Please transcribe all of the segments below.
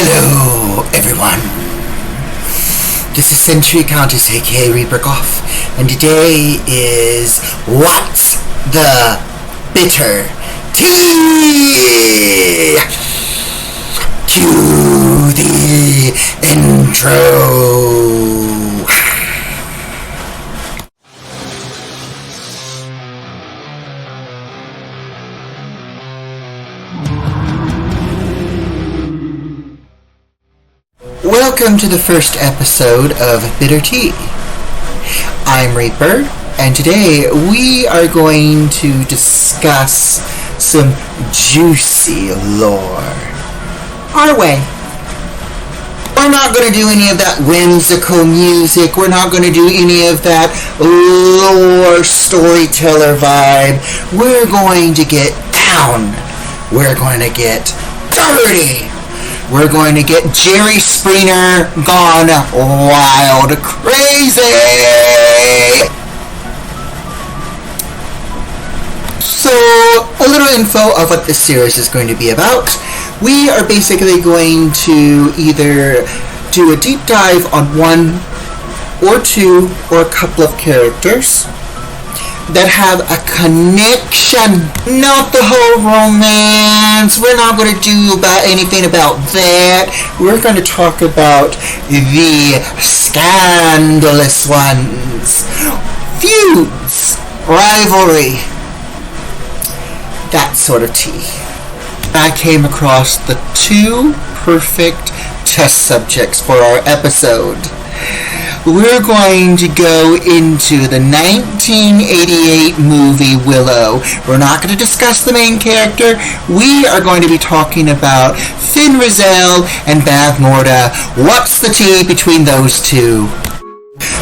Hello, everyone. This is Century Countess, aka Reaper Goff, and today is What's the Bitter Tea? Cue the intro. Welcome to the first episode of Bitter Tea. I'm Reaper, and today we are going to discuss some juicy lore. Our way. We're not going to do any of that whimsical music. We're not going to do any of that lore storyteller vibe. We're going to get down. We're going to get dirty. We're going to get Jerry Springer gone wild crazy! So, a little info of what this series is going to be about. We are basically going to either do a deep dive on one or two or a couple of characters that have a connection, not the whole romance. We're not going to do anything about that. We're going to talk about the scandalous ones. Feuds, rivalry, that sort of tea. I came across the two perfect test subjects for our episode. We're going to go into the 1988 movie Willow. We're not going to discuss the main character. We are going to be talking about Fin Raziel and Bavmorda. What's the tea between those two?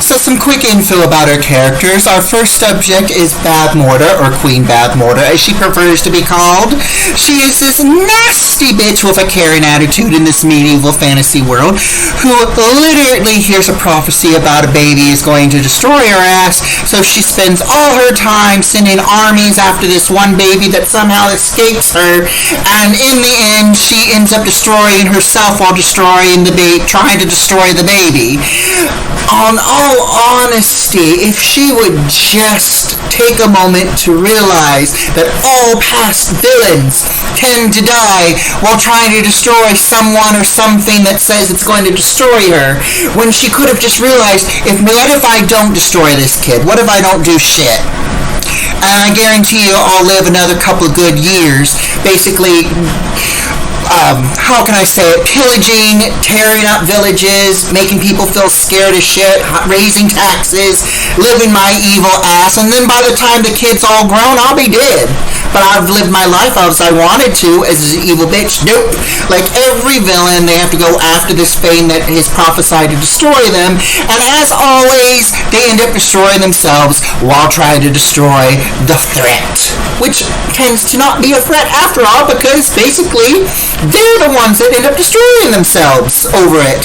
So some quick info about our characters. Our first subject is Bavmorda, or Queen Bavmorda, as she prefers to be called. She is this nasty bitch with a caring attitude in this medieval fantasy world, who literally hears a prophecy about a baby is going to destroy her ass, so she spends all her time sending armies after this one baby that somehow escapes her, and in the end, she ends up destroying herself while destroying the baby, trying to destroy the baby. On all honesty, if she would just take a moment to realize that all past villains tend to die while trying to destroy someone or something that says it's going to destroy her, when she could have just realized, what if I don't destroy this kid? What if I don't do shit? And I guarantee you I'll live another couple of good years, basically how can I say it, pillaging, tearing up villages, making people feel scared as shit, raising taxes, living my evil ass, and then by the time the kid's all grown, I'll be dead. But I've lived my life as I wanted to as an evil bitch. Nope. Like every villain, they have to go after this fame that is prophesied to destroy them, and as always, they end up destroying themselves while trying to destroy the threat, which tends to not be a threat after all, because basically they're the ones that end up destroying themselves over it.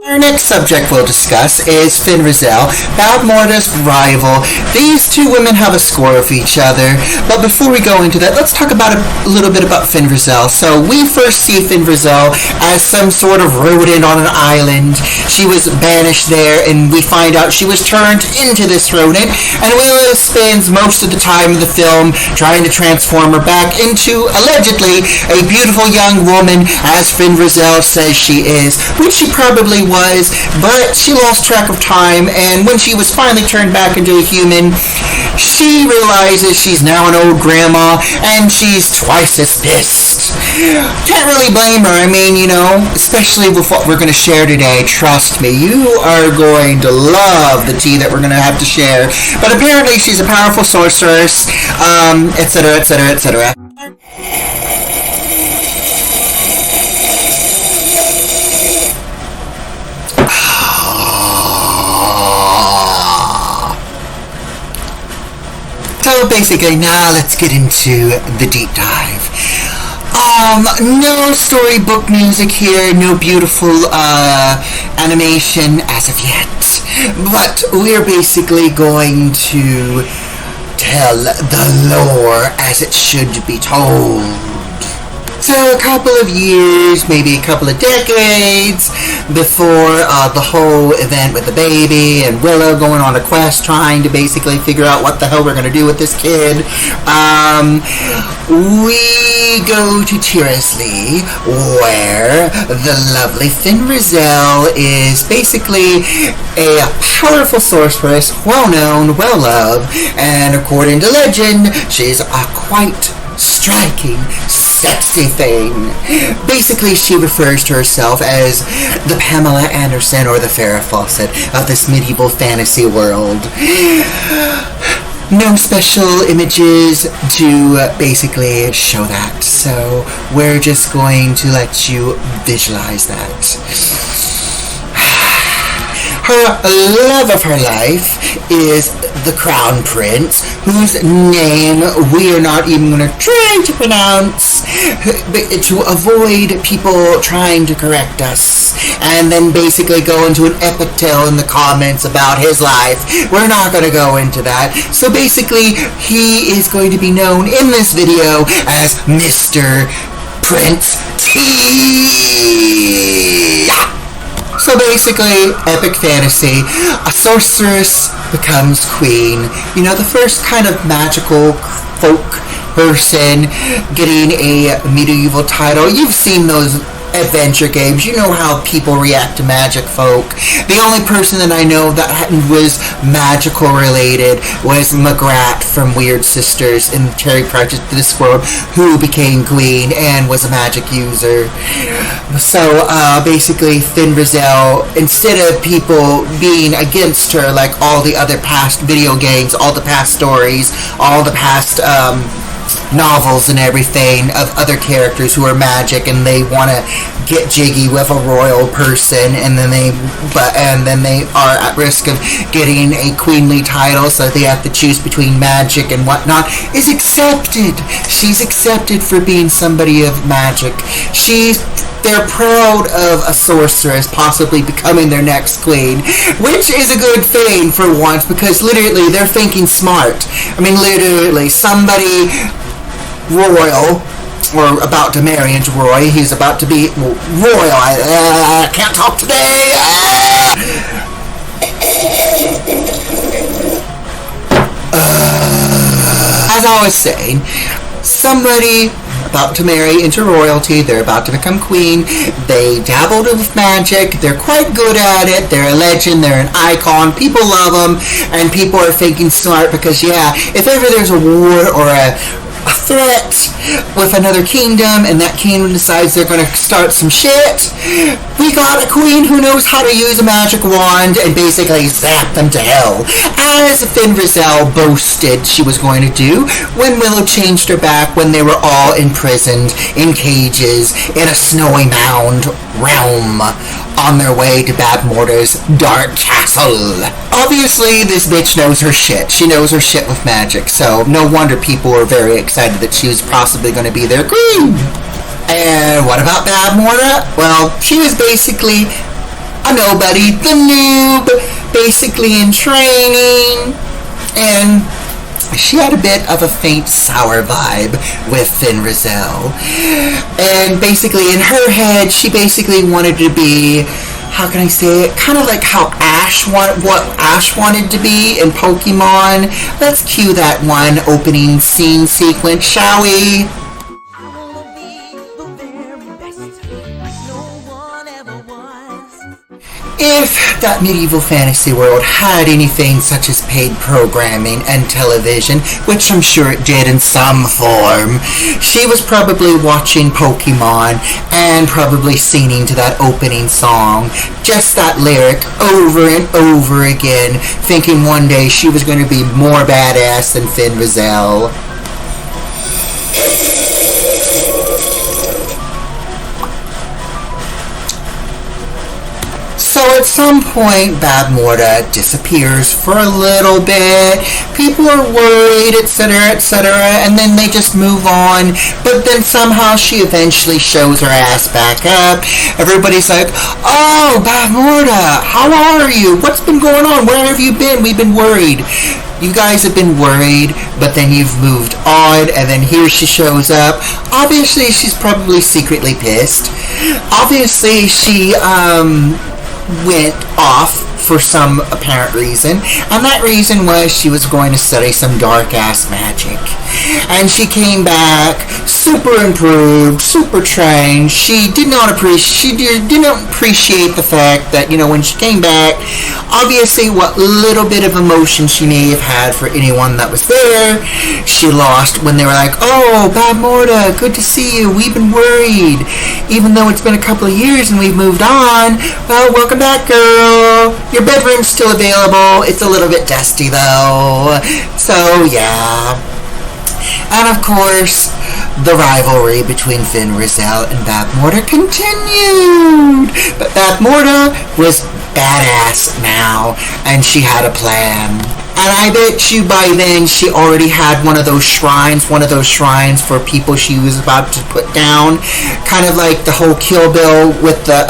Our next subject we'll discuss is Fin Raziel, Bavmorda's rival. These two women have a score with each other, but before we go into that, let's talk about a little bit about Fin Raziel. So we first see Fin Raziel as some sort of rodent on an island. She was banished there, and we find out she was turned into this rodent, and Willow spends most of the time in the film trying to transform her back into, allegedly, a beautiful young woman, as Fin Raziel says she is, which she probably was, but she lost track of time, and when she was finally turned back into a human, she realizes she's now an old grandma, and she's twice as pissed. Can't really blame her. I mean, especially with what we're going to share today, trust me, you are going to love the tea that we're going to have to share. But apparently she's a powerful sorceress, etc., etc., etc. So basically, now let's get into the deep dive. No storybook music here, no beautiful animation as of yet, but we're basically going to tell the lore as it should be told. So a couple of years, maybe a couple of decades before the whole event with the baby and Willow going on a quest trying to basically figure out what the hell we're going to do with this kid, we go to Tirsley, where the lovely Fin Raziel is basically a powerful sorceress, well-known, well-loved, and according to legend, she's a quite striking, sexy thing. Basically, she refers to herself as the Pamela Anderson or the Farrah Fawcett of this medieval fantasy world. No special images to basically show that, so we're just going to let you visualize that. Her love of her life is the Crown Prince, whose name we are not even going to try to pronounce to avoid people trying to correct us and then basically go into an epic tale in the comments about his life. We're not going to go into that. So basically, he is going to be known in this video as Mr. Prince T. So basically, epic fantasy, a sorceress becomes queen. You know, the first kind of magical folk person getting a medieval title. You've seen those adventure games. You know how people react to magic folk. The only person that I know that was magical related was McGrath from Weird Sisters in Terry Pratchett's Discworld, who became queen and was a magic user. So basically, Fin Raziel, instead of people being against her like all the other past video games, all the past stories, all the past novels and everything of other characters who are magic and they want to get jiggy with a royal person and then they are at risk of getting a queenly title, so they have to choose between magic and whatnot, is accepted. She's accepted for being somebody of magic. They're proud of a sorceress possibly becoming their next queen, which is a good thing for once, because literally they're thinking smart. I mean, literally, somebody royal, or about to marry into Roy, he's about to be royal. I can't talk today. As I was saying, somebody about to marry into royalty, they're about to become queen, they dabbled with magic, they're quite good at it, they're a legend, they're an icon, people love them, and people are thinking smart because, yeah, if ever there's a war or a threat with another kingdom and that kingdom decides they're going to start some shit, we got a queen who knows how to use a magic wand and basically zap them to hell, as Fin Raziel boasted she was going to do when Willow changed her back when they were all imprisoned in cages in a snowy mound realm on their way to Bavmorda's dark castle. Obviously, this bitch knows her shit. She knows her shit with magic, so no wonder people were very excited that she was possibly going to be their queen. And what about Bavmorda? Well, she was basically a nobody, the noob, basically in training, and she had a bit of a faint sour vibe with Fin Raziel. And basically in her head, she basically wanted to be, how can I say it, kind of like how Ash wanted to be in Pokemon. Let's cue that one opening scene sequence, shall we? If that medieval fantasy world had anything such as paid programming and television, which I'm sure it did in some form, she was probably watching Pokemon and probably singing to that opening song, just that lyric over and over again, thinking one day she was going to be more badass than Fin Raziel. So at some point, Bavmorda disappears for a little bit. People are worried, etc., etc., and then they just move on. But then somehow she eventually shows her ass back up. Everybody's like, "Oh, Bavmorda, how are you? What's been going on? Where have you been? We've been worried." you guys have been worried, but then you've moved on, and then here she shows up. Obviously, she's probably secretly pissed. Obviously, she, went off for some apparent reason, and that reason was she was going to study some dark-ass magic. And she came back super improved, super trained. She did not appreciate the fact that, when she came back, obviously what little bit of emotion she may have had for anyone that was there, she lost when they were like, "Oh, Bavmorda, good to see you. We've been worried. Even though it's been a couple of years and we've moved on, well, welcome back, girl. Your bedroom's still available. It's a little bit dusty, though." So, yeah. And, of course, the rivalry between Fin Raziel and Bavmorda continued. But Bavmorda was badass now, and she had a plan. And I bet you by then she already had one of those shrines for people she was about to put down. Kind of like the whole Kill Bill with the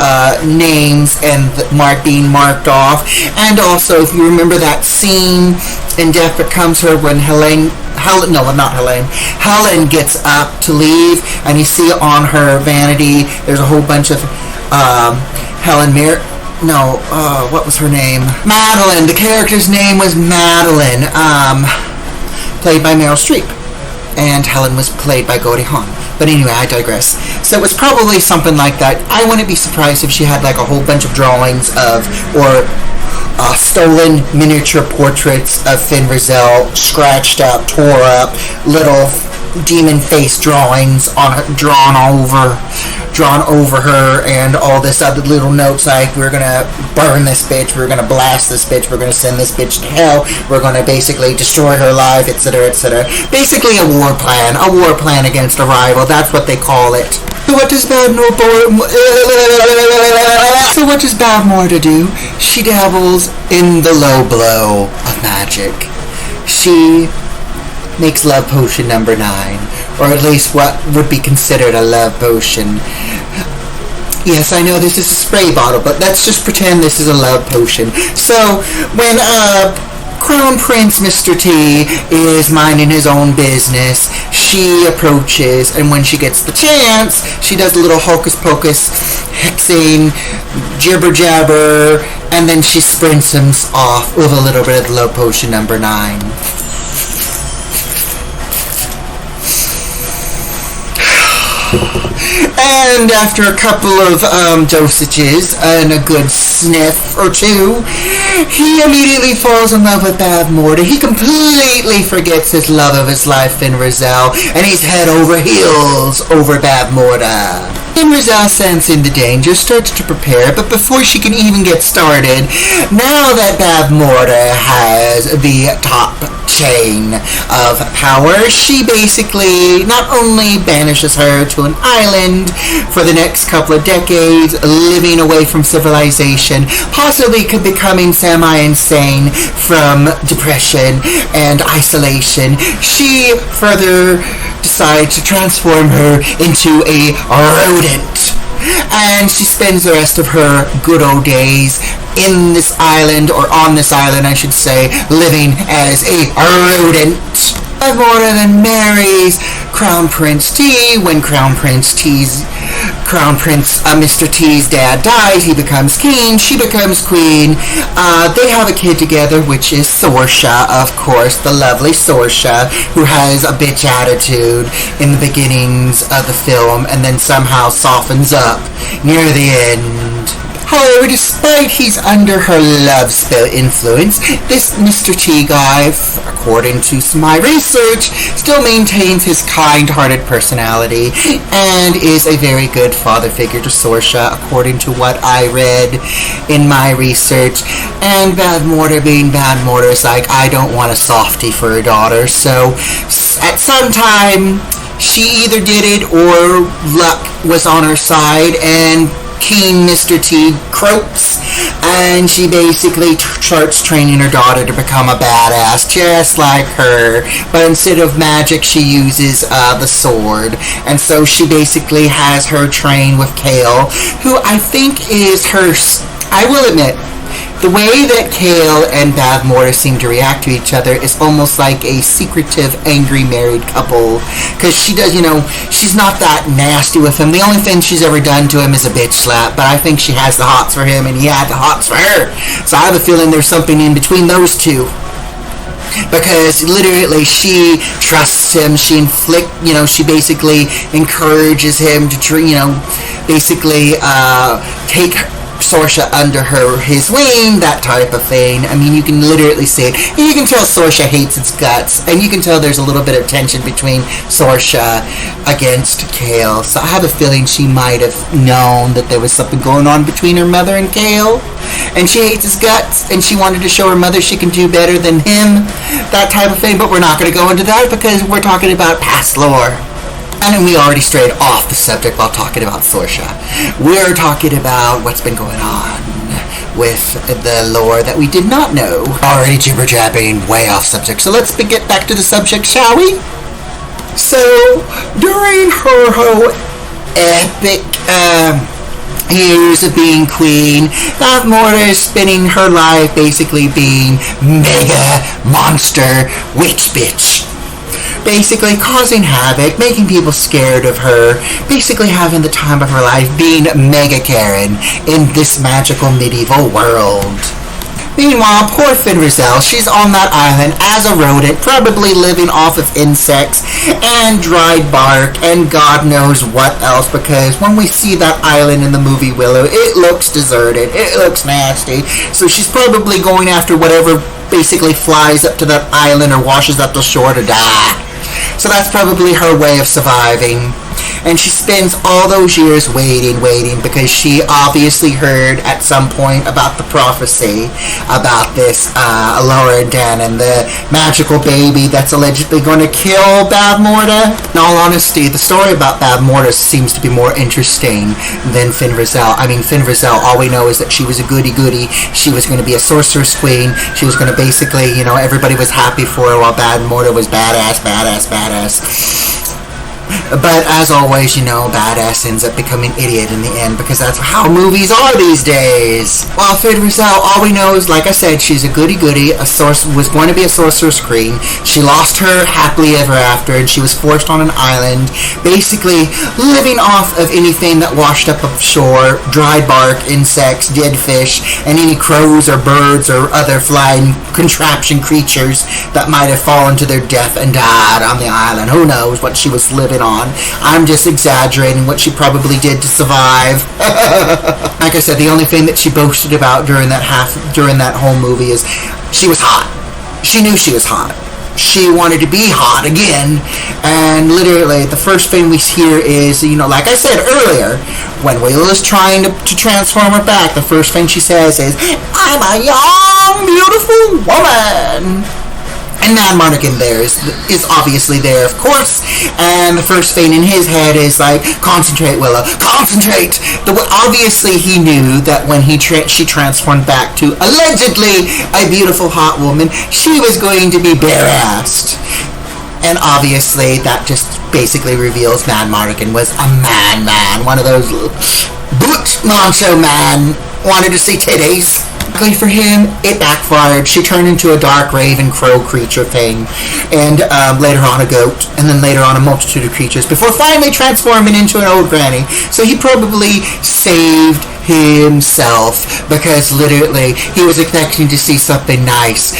names and the being marked off. And also, if you remember that scene in Death Becomes Her when Helen gets up to leave, and you see on her vanity, there's a whole bunch of what was her name? Madeline. The character's name was Madeline, played by Meryl Streep. And Helen was played by Goldie Hawn. But anyway, I digress. So it was probably something like that. I wouldn't be surprised if she had like a whole bunch of drawings or stolen miniature portraits of Fin Raziel, scratched up, tore up, little demon face drawings drawn over her, and all this other little notes like, "We're gonna burn this bitch, we're gonna blast this bitch, we're gonna send this bitch to hell, we're gonna basically destroy her life, etc., etc." Basically a war plan against a rival. That's what they call it. So what does Bavmorda do? She dabbles in the low blow of magic. She makes love potion number 9, or at least what would be considered a love potion. Yes, I know this is a spray bottle, but let's just pretend this is a love potion. So, when Crown Prince Mr. T is minding his own business, she approaches, and when she gets the chance, she does a little hocus pocus, hexing, jibber jabber, and then she sprints him off with a little bit of love potion number 9. And after a couple of dosages and a good sniff or two, he immediately falls in love with Bavmorda. He completely forgets his love of his life, Fin Raziel, and he's head over heels over Bavmorda. Fin Raziel, sensing the danger, starts to prepare, but before she can even get started, now that Bavmorda has the top chain of power, she basically not only banishes her to an island for the next couple of decades, living away from civilization, possibly becoming semi-insane from depression and isolation. She further decides to transform her into a rodent. And she spends the rest of her good old days in this island, or on this island I should say, living as a rodent. Bavmorda then marries Crown Prince T. When Mr. T's dad dies, he becomes king, she becomes queen. They have a kid together, which is Sorsha, of course, the lovely Sorsha, who has a bitch attitude in the beginnings of the film and then somehow softens up near the end. However, despite he's under her love spell influence, this Mr. T guy, according to my research, still maintains his kind-hearted personality and is a very good father figure to Sorsha, according to what I read in my research. And Bavmorda, being Bavmorda, is like, I don't want a softie for her daughter, so at some time, she either did it or luck was on her side, and King Mr. T croaks, and she basically starts training her daughter to become a badass, just like her, but instead of magic, she uses the sword, and so she basically has her train with Kale, who I think is her, I will admit, The way that Kale and Bavmorda seem to react to each other is almost like a secretive, angry married couple. Because she does, she's not that nasty with him. The only thing she's ever done to him is a bitch slap. But I think she has the hots for him and he had the hots for her. So I have a feeling there's something in between those two. Because literally she trusts him, she basically encourages him to, basically take Sorsha under his wing, that type of thing. I mean, you can literally see it. And you can tell Sorsha hates its guts, and you can tell there's a little bit of tension between Sorsha against Kale. So I have a feeling she might have known that there was something going on between her mother and Kale, and she hates his guts, and she wanted to show her mother she can do better than him, that type of thing. But we're not going to go into that because we're talking about past lore. And we already strayed off the subject while talking about Sorsha. We're talking about what's been going on with the lore that we did not know. Already jibber-jabbing way off subject. So let's get back to the subject, shall we? So, during her whole epic years of being queen, Bavmorda is spending her life basically being mega monster witch bitch. Basically causing havoc, making people scared of her, basically having the time of her life, being Mega Karen in this magical medieval world. Meanwhile, poor Fin Raziel, she's on that island as a rodent, probably living off of insects and dried bark and God knows what else, because when we see that island in the movie Willow, it looks deserted, it looks nasty, so she's probably going after whatever basically flies up to that island or washes up the shore to die. So that's probably her way of surviving. And she spends all those years waiting, because she obviously heard at some point about the prophecy about this Laura and Dan and the magical baby that's allegedly going to kill Bavmorda. In all honesty, the story about Bavmorda seems to be more interesting than Fin Raziel. I mean, Fin Raziel, all we know is that she was a goody-goody. She was going to be a sorceress queen. She was going to basically, everybody was happy for her while Bavmorda was badass. But as always, badass ends up becoming idiot in the end, because that's how movies are these days. While Fin Raziel, all we know is, like I said, she's a goody-goody, was going to be a sorceress queen. She lost her happily ever after, and she was forced on an island, basically living off of anything that washed up ashore, dried bark, insects, dead fish, and any crows or birds or other flying contraption creatures that might have fallen to their death and died on the island. Who knows what she was living on. I'm just exaggerating what she probably did to survive. Like I said, the only thing that she boasted about during that whole movie is she was hot. She knew she was hot. She wanted to be hot again, and literally the first thing we hear is, like I said earlier, when Willow is trying to transform her back, the first thing she says is, "I'm a young, beautiful woman." And Mad Mardigan there is obviously there, of course, and the first thing in his head is like, "Concentrate, Willow, concentrate!" Obviously he knew that when she transformed back to allegedly a beautiful hot woman, she was going to be bare-assed. And obviously that just basically reveals Mad Mardigan was a man, one of those boot macho man, wanted to see titties. For him, it backfired. She turned into a dark raven crow creature thing, and later on a goat, and then later on a multitude of creatures, before finally transforming into an old granny. So he probably saved himself, because literally he was expecting to see something nice.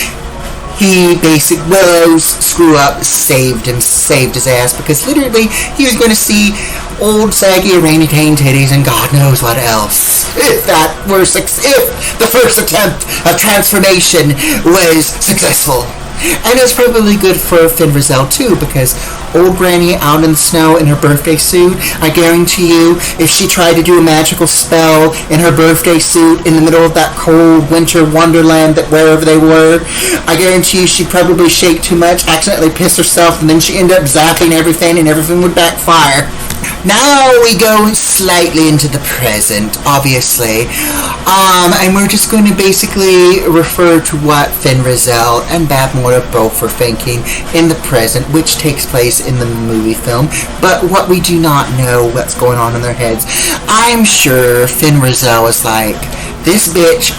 Willow's screw up saved his ass, because literally he was going to see old saggy orangutan titties and God knows what else. If the first attempt of transformation was successful. And it was probably good for Fin Raziel too, because old granny out in the snow in her birthday suit, I guarantee you, if she tried to do a magical spell in her birthday suit in the middle of that cold winter wonderland that wherever they were, I guarantee you she'd probably shake too much, accidentally piss herself, and then she'd end up zapping everything and everything would backfire. Now we go slightly into the present, obviously, and we're just going to basically refer to what Fin Raziel and Bavmorda both were thinking in the present, which takes place in the movie film, but what we do not know what's going on in their heads. I'm sure Fin Raziel was like, "This bitch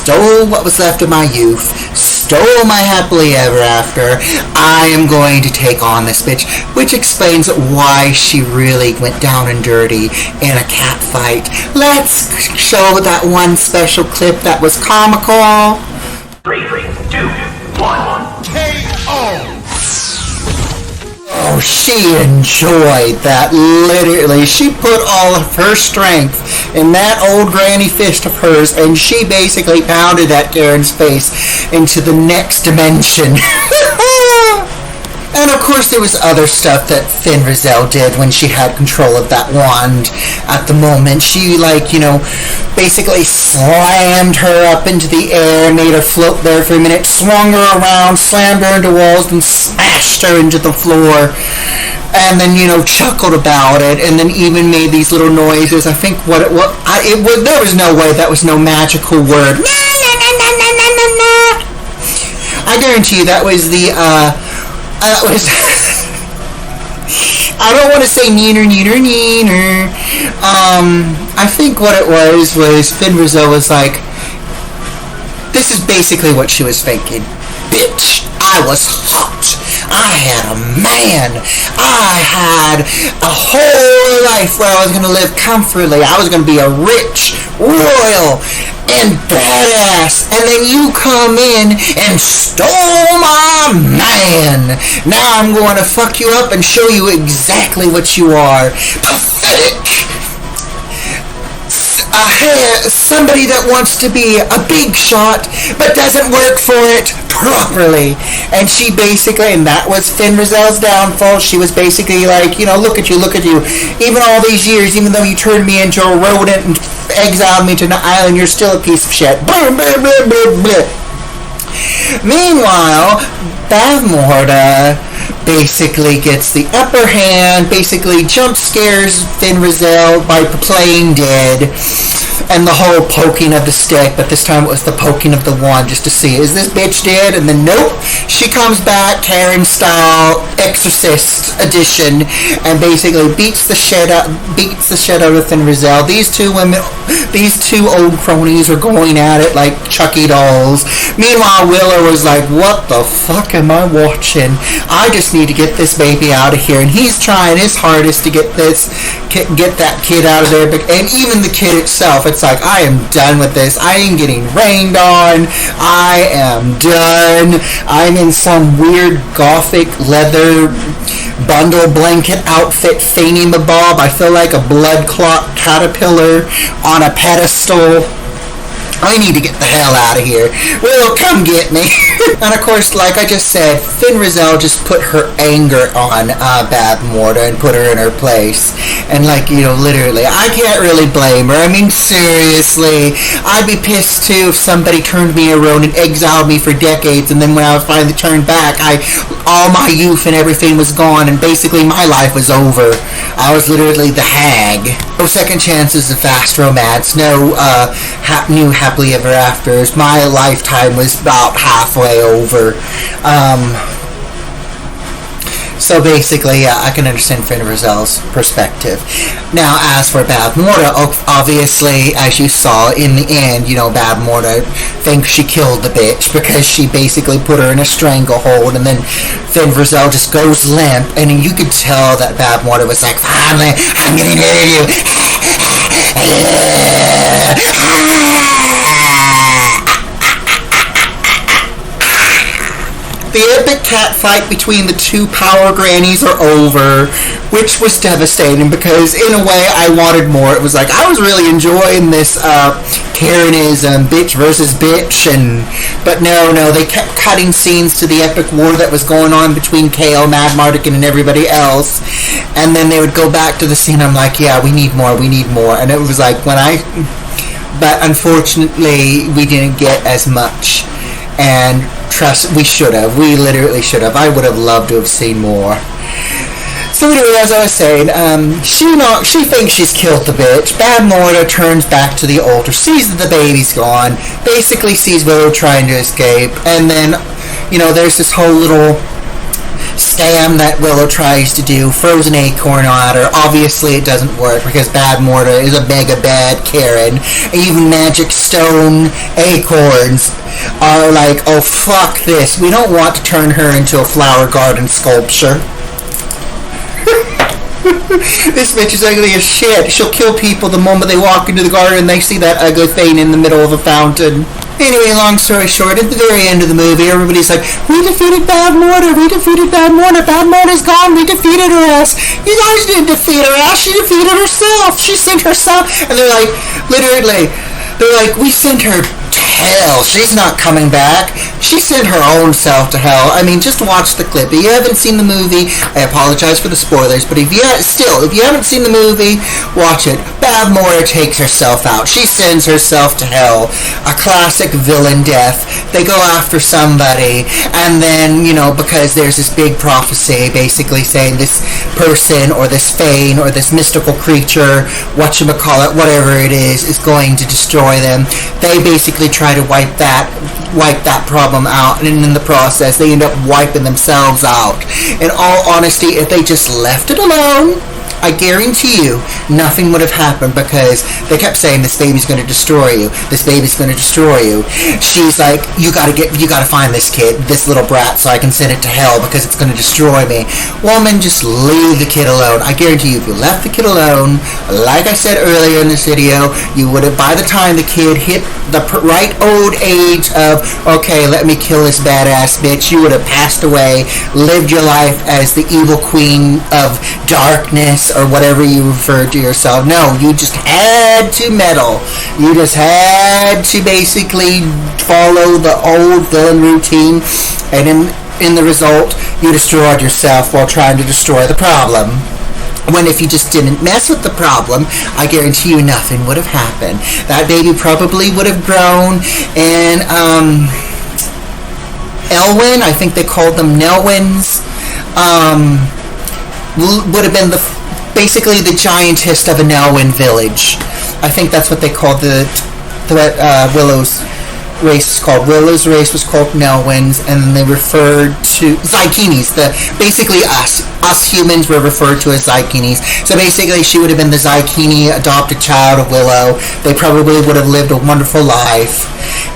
stole what was left of my youth, stole my happily ever after. I am going to take on this bitch, which explains why she really went down and dirty in a cat fight. Let's show that one special clip that was comical. 3, 2, 1. KO! Oh, she enjoyed that, literally. She put all of her strength in that old granny fist of hers, and she basically pounded that Karen's face into the next dimension. And of course there was other stuff that Fin Raziel did when she had control of that wand at the moment. She, basically slammed her up into the air, made her float there for a minute, swung her around, slammed her into walls, and smashed her into the floor. And then, chuckled about it, and then even made these little noises. I think there was no way that was no magical word. I guarantee you that was the, I don't want to say neener. I think what it was Fin Raziel was like, this is basically what she was thinking. Bitch, I was hot. I had a man. I had a whole life where I was going to live comfortably. I was going to be a rich, royal, and badass. And then you come in and stole my man. Now I'm going to fuck you up and show you exactly what you are. Pathetic. Somebody that wants to be a big shot but doesn't work for it properly. And she basically, and that was Fin Raziel's downfall. She was basically like, look at you. Even all these years, even though you turned me into a rodent and exiled me to an island, you're still a piece of shit. Blah, blah, blah, blah, blah. Meanwhile, Bavmorda basically gets the upper hand, basically jump scares Fin Raziel by playing dead, and the whole poking of the stick, but this time it was the poking of the wand just to see, is this bitch dead? And then nope, she comes back, Karen style, Exorcist edition, and basically beats the shit out of Fin Raziel. These two old cronies are going at it like Chucky dolls. Meanwhile, Willow was like, what the fuck am I watching? I just need to get this baby out of here, and he's trying his hardest to get that kid out of there, and even the kid itself, it's like, I am done with this. I am getting rained on. I am done. I'm in some weird gothic leather bundle blanket outfit thingy-mabob. I feel like a blood clot caterpillar on a pedestal. I need to get the hell out of here. Willow, come get me. And of course, like I just said, Fin Raziel just put her anger on Bavmorda and put her in her place. And literally, I can't really blame her. I mean, seriously, I'd be pissed too if somebody turned me around and exiled me for decades, and then when I was finally turned back, all my youth and everything was gone, and basically my life was over. I was literally the hag. No second chances of fast romance. No new happily ever afters. My lifetime was about halfway over. So basically, yeah, I can understand Fin Raziel's perspective. Now, as for Bavmorda, obviously, as you saw in the end, Bavmorda thinks she killed the bitch because she basically put her in a stranglehold, and then Fin Raziel just goes limp, and you could tell that Bavmorda was like, finally, I'm getting rid of you. The epic cat fight between the two power grannies are over, which was devastating because in a way I wanted more. It was like I was really enjoying this Karenism, bitch versus bitch, but no, they kept cutting scenes to the epic war that was going on between KO, Mad Mardigan, and everybody else, and then they would go back to the scene. I'm like, yeah, we need more, and it was like but unfortunately we didn't get as much. And trust, we literally should have. I would have loved to have seen more. So anyway, as I was saying, she thinks she's killed the bitch. Bavmorda turns back to the altar, sees that the baby's gone, basically sees Willow trying to escape, and then, there's this whole little scam that Willow tries to do, throws an acorn at her. Obviously it doesn't work because Bavmorda is a mega bad Karen. Even magic stone acorns are like, oh fuck this, we don't want to turn her into a flower garden sculpture. This bitch is ugly as shit. She'll kill people the moment they walk into the garden and they see that ugly thing in the middle of a fountain. Anyway, long story short, at the very end of the movie, everybody's like, we defeated Bavmorda, Bavmorda's gone, we defeated her ass. You guys didn't defeat her ass, she defeated herself. She sent herself, and they're like, literally, we sent her to hell. She's not coming back. She sent her own self to hell. I mean, just watch the clip. If you haven't seen the movie, I apologize for the spoilers, but if you haven't seen the movie, watch it. Bavmorda takes herself out. She sends herself to hell. A classic villain death. They go after somebody, and then, because there's this big prophecy basically saying this person or this Fane or this mystical creature, whatchamacallit, whatever it is going to destroy them. They basically try to wipe that problem out, and in the process they end up wiping themselves out. In all honesty, if they just left it alone, I guarantee you nothing would have happened, because they kept saying this baby's going to destroy you. This baby's going to destroy you. She's like, you got to find this kid, this little brat, so I can send it to hell because it's going to destroy me. Woman, just leave the kid alone. I guarantee you, if you left the kid alone, like I said earlier in this video, you would have, by the time the kid hit the right old age of, okay, let me kill this badass bitch, you would have passed away, lived your life as the evil queen of darkness, or whatever you refer to yourself. No, you just had to meddle. You just had to basically follow the old villain routine, and in the result, you destroyed yourself while trying to destroy the problem. When if you just didn't mess with the problem, I guarantee you nothing would have happened. That baby probably would have grown, and Elwyn, I think they called them Nelwyns, would have been basically the giantess of a Nelwyn village. I think that's what they called Willow's race is called. Willow's race was called Nelwyns, and then they referred to Zykenes. Basically us humans were referred to as Zykenes. So basically she would have been the Zykene adopted child of Willow. They probably would have lived a wonderful life,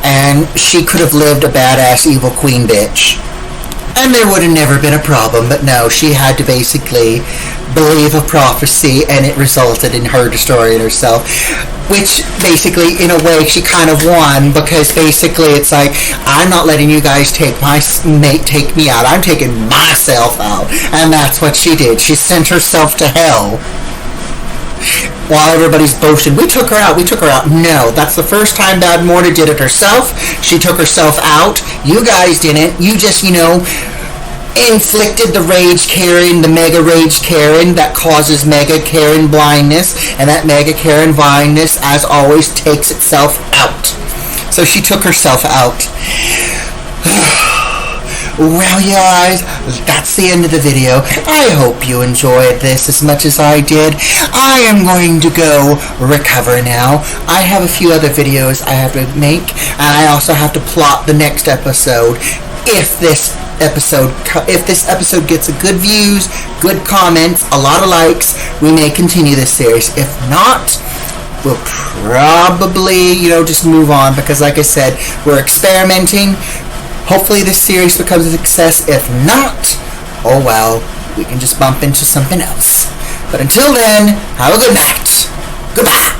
and she could have lived a badass evil queen bitch. And there would have never been a problem, but no, she had to basically believe a prophecy, and it resulted in her destroying herself. Which, basically, in a way, she kind of won, because basically it's like, I'm not letting you guys take me out, I'm taking myself out. And that's what she did. She sent herself to hell. While everybody's boasting, we took her out. No, that's the first time Bavmorda did it herself. She took herself out. You guys didn't. You just, inflicted the rage Karen, the mega rage Karen that causes mega Karen blindness, and that mega Karen blindness, as always, takes itself out. So she took herself out. Well, you guys, that's the end of the video. I hope you enjoyed this as much as I did. I am going to go recover now. I have a few other videos I have to make, and I also have to plot the next episode. If this episode gets a good views, good comments, a lot of likes, we may continue this series. If not, we'll probably, just move on, because like I said, we're experimenting. Hopefully this series becomes a success. If not, oh well, we can just bump into something else. But until then, have a good night. Goodbye.